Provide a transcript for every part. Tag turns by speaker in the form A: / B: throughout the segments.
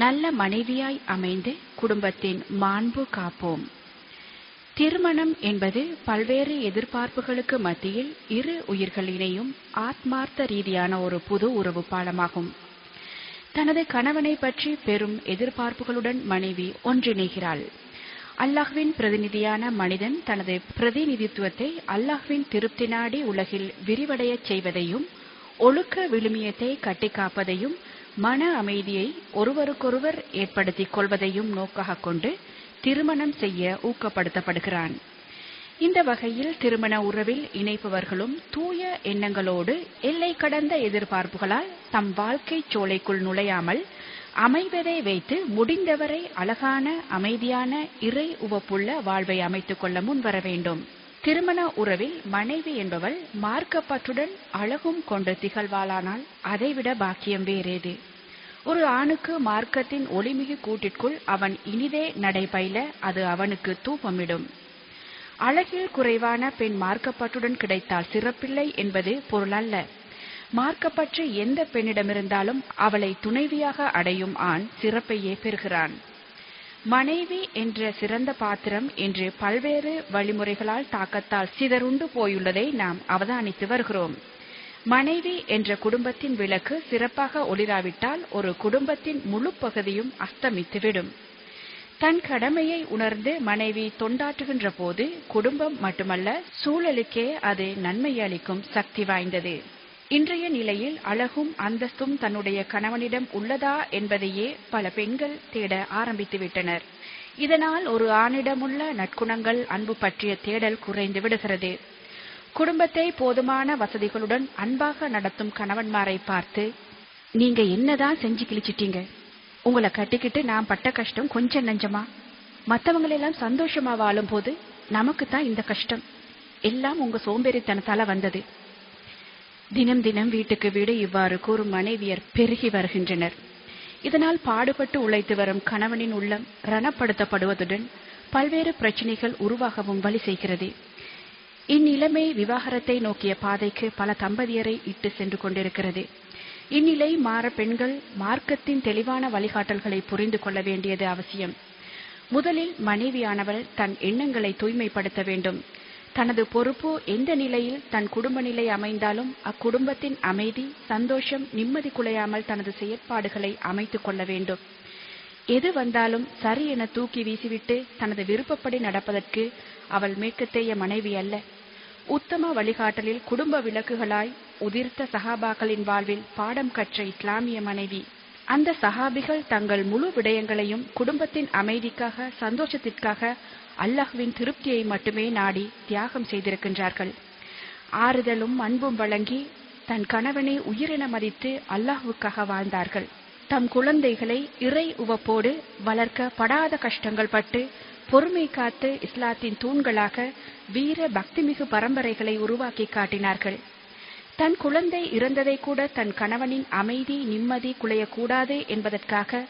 A: நல்ல மனைவியாய் அமைந்து குடும்பத்தின் மாண்பு காப்போம். திருமணம் என்பது பல்வேறு எதிர்பார்ப்புகளுக்கு மத்தியில் இரு உயிர்கள் இணையும் ஆத்மார்த்த ரீதியான ஒரு புது உறவு பாலமாகும். தனது கணவனை பற்றி பெரும் எதிர்பார்ப்புகளுடன் மனைவி ஒன்றிணைகிறாள். அல்லாஹ்வின் பிரதிநிதியான மனிதன் தனது பிரதிநிதித்துவத்தை அல்லாஹ்வின் திருப்தி நாடி உலகில் விரிவடையச் செய்வதையும், ஒழுக்க விழுமியத்தை கட்டிக்காப்பதையும், மன அமைதியை ஒருவருக்கொருவர் ஏற்படுத்திக் கொள்வதையும் நோக்காக கொண்டு திருமணம் செய்ய ஊக்கப்படுத்தப்படுகிறான். இந்த வகையில் திருமண உறவில் இணைப்பவர்களும் தூய எண்ணங்களோடு எல்லை கடந்த எதிர்பார்ப்புகளால் தம் வாழ்க்கை சோலைக்குள் நுழையாமல் அமைவதை வைத்து முடிந்தவரை அழகான அமைதியான இறை உவப்புள்ள வாழ்வை அமைத்துக் கொள்ள முன்வர வேண்டும். திருமண உறவில் மனைவி என்பவள் மார்க்கப்பற்றுடன் அழகும் கொண்டு திகழ்வாளானால் அதைவிட பாக்கியம் வேறேது? ஒரு ஆணுக்கு மார்க்கத்தின் ஒளிமிகு கூட்டிற்குள் அவன் இனிதே நடைபயில அது அவனுக்கு தூபமிடும். அழகில் குறைவான பெண் மார்க்கப்பற்றுடன் கிடைத்தால் சிறப்பில்லை என்பது பொருளல்ல. மார்க்கப்பற்று எந்த பெண்ணிடமிருந்தாலும் அவளை துணைவியாக அடையும் ஆண் சிறப்பையே பெறுகிறான். மனைவி என்ற சிறந்த பாத்திரம் என்று பல்வேறு வழிமுறைகளால் தாக்கத்தால் சிதறுண்டு போயுள்ளதை நாம் அவதானித்து வருகிறோம். மனைவி என்ற குடும்பத்தின் விளக்கு சிறப்பாக ஒளிராவிட்டால் ஒரு குடும்பத்தின் முழு பகுதியும் அஸ்தமித்துவிடும். தன் கடமையை உணர்ந்து மனைவி தொண்டாற்றுகின்ற போது குடும்பம் மட்டுமல்ல, சூழலுக்கே அது நன்மை அளிக்கும் சக்தி வாய்ந்தது. இன்றைய நிலையில் அழகும் அந்தஸ்தும் தன்னுடைய கணவனிடம் உள்ளதா என்பதையே பல பெண்கள் தேட ஆரம்பித்துவிட்டனர். இதனால் ஒரு ஆணிடமுள்ள நற்குணங்கள், அன்பு பற்றிய தேடல் குறைந்து விடுகிறது. குடும்பத்தை போதுமான வசதிகளுடன் அன்பாக நடத்தும் கணவன்மாரை பார்த்து, நீங்க என்னதான் செஞ்சு கிழிச்சிட்டீங்க, உங்களை கட்டிக்கிட்டு நான் பட்ட கஷ்டம் கொஞ்சம் நஞ்சமா? மற்றவங்களெல்லாம் சந்தோஷமா வாழும் போது நமக்கு தான் இந்த கஷ்டம், எல்லாம் உங்க சோம்பேறித்தனத்தால வந்தது. தினம் தினம் வீட்டுக்கு வீடு இவ்வாறு கூறும் மனைவியர் பெருகி வருகின்றனர். இதனால் பாடுபட்டு உழைத்து வரும் கணவனின் உள்ளம் ரணப்படுத்தப்படுவதுடன் பல்வேறு பிரச்சனைகள் உருவாகவும் வழி செய்கிறது. இந்நிலைமை விவாகரத்தை நோக்கிய பாதைக்கு பல தம்பதியரை இட்டு சென்று கொண்டிருக்கிறது. இந்நிலை மாற பெண்கள் மார்க்கத்தின் தெளிவான வழிகாட்டல்களை புரிந்து கொள்ள வேண்டியது அவசியம். முதலில் மனைவியானவள் தன் எண்ணங்களை தூய்மைப்படுத்த வேண்டும். தனது பொறுப்பு எந்த நிலையில் தன் குடும்ப நிலை அமைந்தாலும் அக்குடும்பத்தின் அமைதி, சந்தோஷம், நிம்மதி குலையாமல் தனது செயற்பாடுகளை அமைத்துக் கொள்ள வேண்டும். எது வந்தாலும் சரி என தூக்கி வீசிவிட்டு தனது விருப்பப்படி நடப்பதற்கு அவள் மேற்கத்தைய மனைவி அல்ல. உத்தம வழிகாட்டலில் குடும்ப விளக்குகளாய் உதிர்த்த சஹாபாக்களின் வாழ்வில் பாடம் கற்ற இஸ்லாமிய மனைவி. அந்த சஹாபிகள் தங்கள் முழு விடயங்களையும் குடும்பத்தின் அமைதிக்காக, சந்தோஷத்திற்காக, அல்லாஹ்வின் திருப்தியை மட்டுமே நாடி தியாகம் செய்திருக்கின்றார்கள். ஆறுதலும் அன்பும் வழங்கி தன் கணவனை உயிரென மதித்து அல்லாஹ்வுக்காக வாழ்ந்தார்கள். தம் குழந்தைகளை இறை உவப்போடு வளர்க்க படாத கஷ்டங்கள் பட்டு பொறுமை காத்து இஸ்லாத்தின் தூண்களாக வீர பக்திமிகு பரம்பரைகளை உருவாக்கி காட்டினார்கள். தன் குழந்தை இறந்ததை கூட தன் கணவனின் அமைதி, நிம்மதி குலையக்கூடாது என்பதற்காக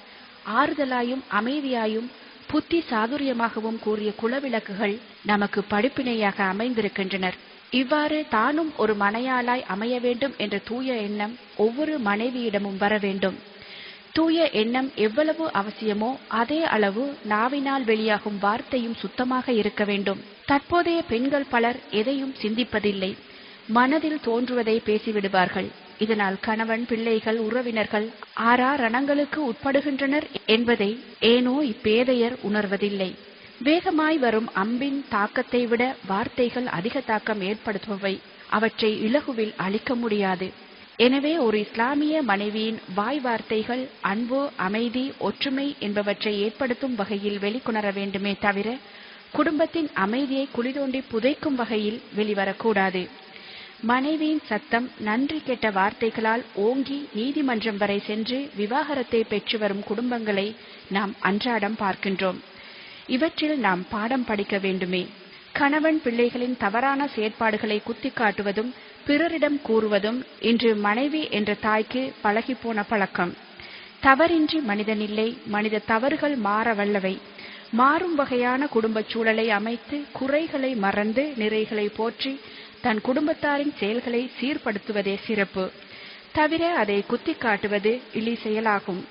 A: ஆறுதலாயும் அமைதியாயும் புத்தி சாதுரியமாகவும் கூறிய குலவிளக்குகள் நமக்கு படிப்பினையாக அமைந்திருக்கின்றனர். இவ்வாறு தானும் ஒரு மனையாளாய் அமைய வேண்டும் என்ற தூய எண்ணம் ஒவ்வொரு மனைவியிடமும் வர வேண்டும். தூய எண்ணம் எவ்வளவு அவசியமோ அதே அளவு நாவினால் வெளியாகும் வார்த்தையும் சுத்தமாக இருக்க வேண்டும். தற்போதைய பெண்கள் பலர் எதையும் சிந்திப்பதில்லை, மனதில் தோன்றுவதை பேசிவிடுவார்கள். இதனால் கணவன், பிள்ளைகள், உறவினர்கள் ரணங்களுக்கு உட்படுகின்றனர் என்பதை ஏனோ இப்பேதையர் உணர்வதில்லை. வேகமாய் வரும் அம்பின் தாக்கத்தை விட வார்த்தைகள் அதிக தாக்கம் ஏற்படுத்துபவை. அவற்றை இலகுவில் அழிக்க முடியாது. எனவே ஒரு இஸ்லாமிய மனைவியின் வாய் வார்த்தைகள் அன்பு, அமைதி, ஒற்றுமை என்பவற்றை ஏற்படுத்தும் வகையில் வெளிக்கொணர வேண்டுமே தவிர குடும்பத்தின் அமைதியை குளிதோண்டி புதைக்கும் வகையில் வெளிவரக்கூடாது. மனைவியின் சத்தம் நன்றி கெட்ட வார்த்தைகளால் ஓங்கி நீதிமன்றம் வரை சென்று விவாகரத்தை பெற்று வரும் குடும்பங்களை நாம் அன்றாடம் பார்க்கின்றோம். இவற்றில் நாம் பாடம் படிக்க வேண்டுமே. கணவன், பிள்ளைகளின் தவறான செயற்பாடுகளை குத்தி காட்டுவதும் பிறரிடம் கூறுவதும் இன்று மனைவி என்ற தாய்க்கு பழகிப்போன பழக்கம். தவறின்றி மனிதனில்லை, மனித தவறுகள் மாற வல்லவை. மாறும் வகையான குடும்பச் சூழலை அமைத்து குறைகளை மறந்து நிறைகளை போற்றி தன் குடும்பத்தாரின் செயல்களை சீர்படுத்துவதே சிறப்பு. தவிர அதை குத்தி காட்டுவது இழி செயலாகும்.